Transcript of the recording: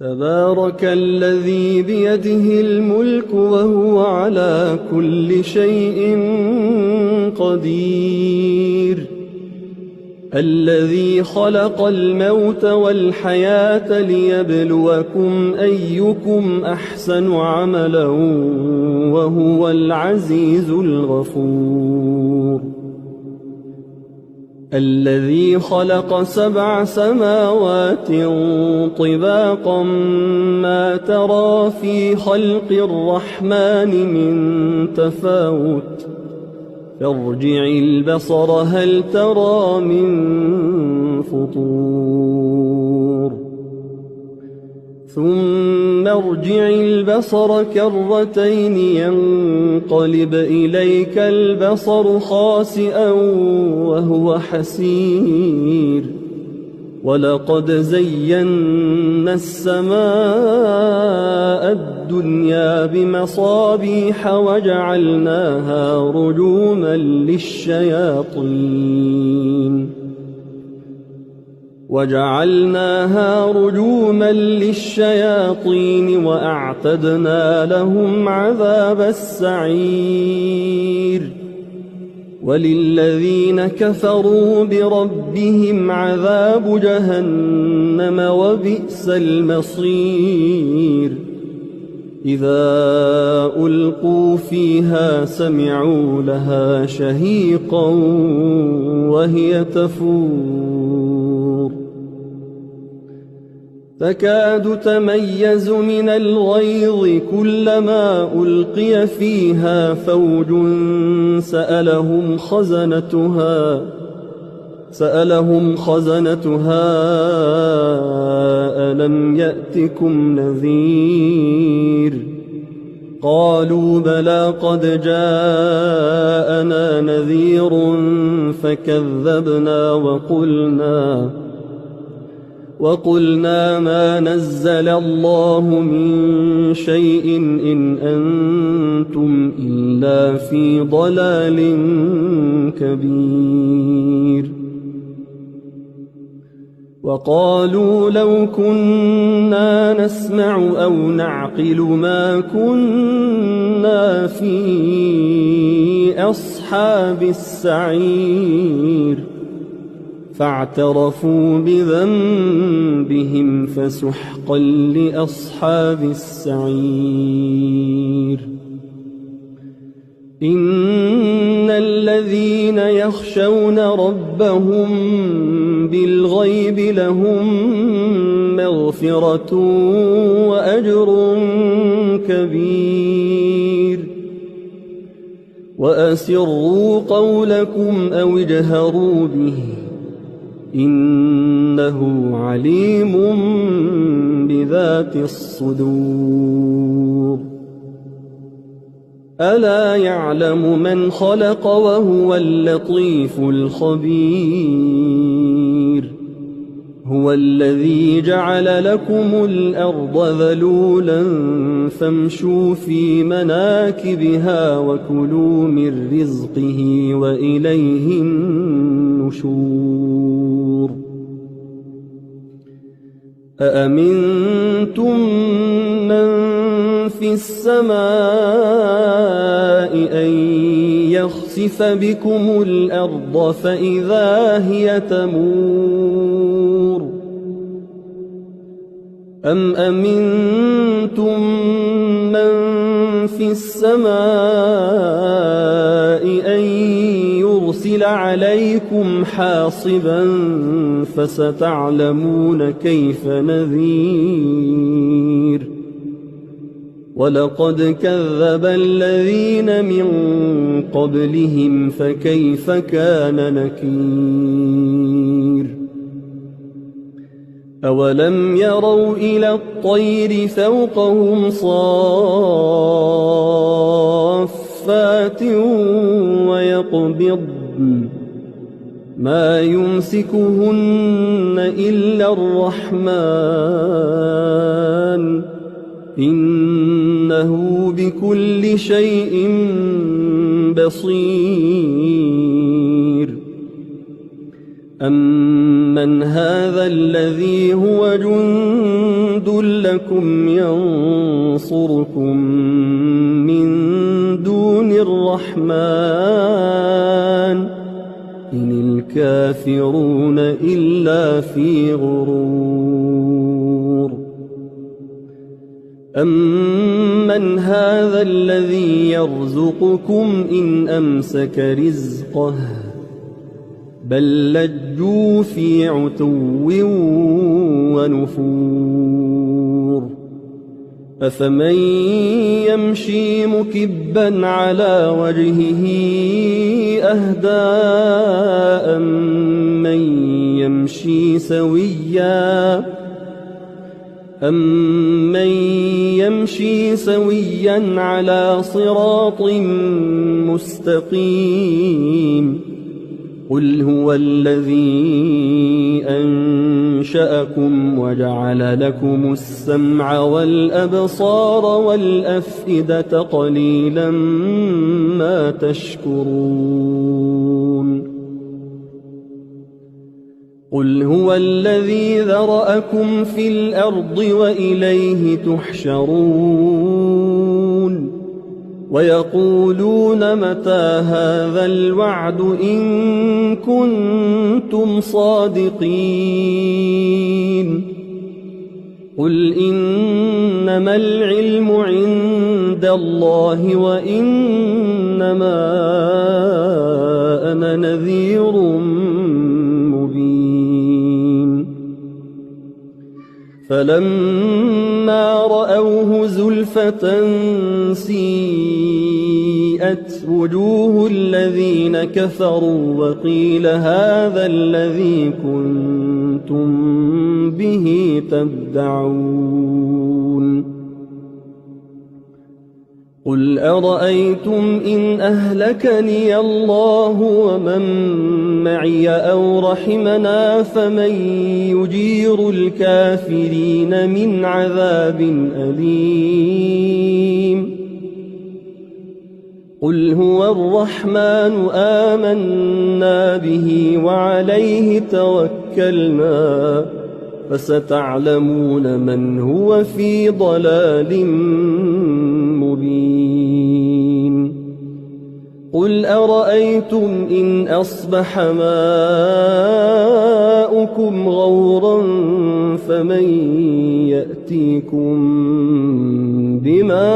تبارك الذي بيده الملك وهو على كل شيء قدير، الذي خلق الموت والحياة ليبلوكم أيكم أحسن عملا وهو العزيز الغفور، الذي خلق 7 سماوات طباقا ما ترى في خلق الرحمن من تفاوت، فارجع البصر هل ترى من فطور، ثم ارجع البصر كرتين ينقلب إليك البصر خاسئا وهو حسير، ولقد زينا السماء الدنيا بمصابيح وجعلناها رجوما للشياطين وأعتدنا لهم عذاب السعير، وللذين كفروا بربهم عذاب جهنم وبئس المصير، إذا ألقوا فيها سمعوا لها شهيقا وهي تفور، تكاد تميز من الغيظ كلما ألقي فيها فوج سألهم خزنتها ألم يأتكم نذير، قالوا بلى قد جاءنا نذير فكذبنا وقلنا ما نزل الله من شيء إن أنتم إلا في ضلال كبير، وقالوا لو كنا نسمع أو نعقل ما كنا في أصحاب السعير، فاعترفوا بذنبهم فسحقا لأصحاب السعير، إن الذين يخشون ربهم بالغيب لهم مغفرة وأجر كبير، وأسروا قولكم أو اجهروا به إنه عليم بذات الصدور، ألا يعلم من خلق وهو اللطيف الخبير، هو الذي جعل لكم الأرض ذلولا فامشوا في مناكبها وكلوا من رزقه وإليه النشور، أأمنتم من في السماء أن يخسف بكم الأرض فإذا هي تمور، أم أمنتم من في السماء أن يرسل عليكم حاصبا فستعلمون كيف نذير، ولقد كذب الذين من قبلهم فكيف كان نكير، أولم يروا إلى الطير فوقهم صافات ويقبضن ما يمسكهن إلا الرحمن إنه بكل شيء بصير، أمن هذا الذي هو جند لكم ينصركم من دون الرحمن إن الكافرون إلا في غرور أمن هذا الذي يرزقكم إن أمسك رزقه بل لجوا في عتو ونفور أفمن يمشي مكبا على وجهه أهدى أمن يمشي سويا على صراط مستقيم قل هو الذي أنشأكم وجعل لكم السمع والأبصار والأفئدة قليلا ما تشكرون قل هو الذي ذرأكم في الأرض وإليه تحشرون ويقولون متى هذا الوعد إن كنتم صادقين قل إنما العلم عند الله وإنما أنا نذير مبين فلما رأوه زلفة سيئت وجوه الذين كفروا وقيل هذا الذي كنتم به تدعون قل أرأيتم إن أهلكني الله ومن معي أو رحمنا فمن يجير الكافرين من عذاب أليم قل هو الرحمن آمنا به وعليه توكلنا فستعلمون من هو في ضلال مبين قل أرأيتم إن أصبح ماؤكم غورا فمن يأتيكم بماء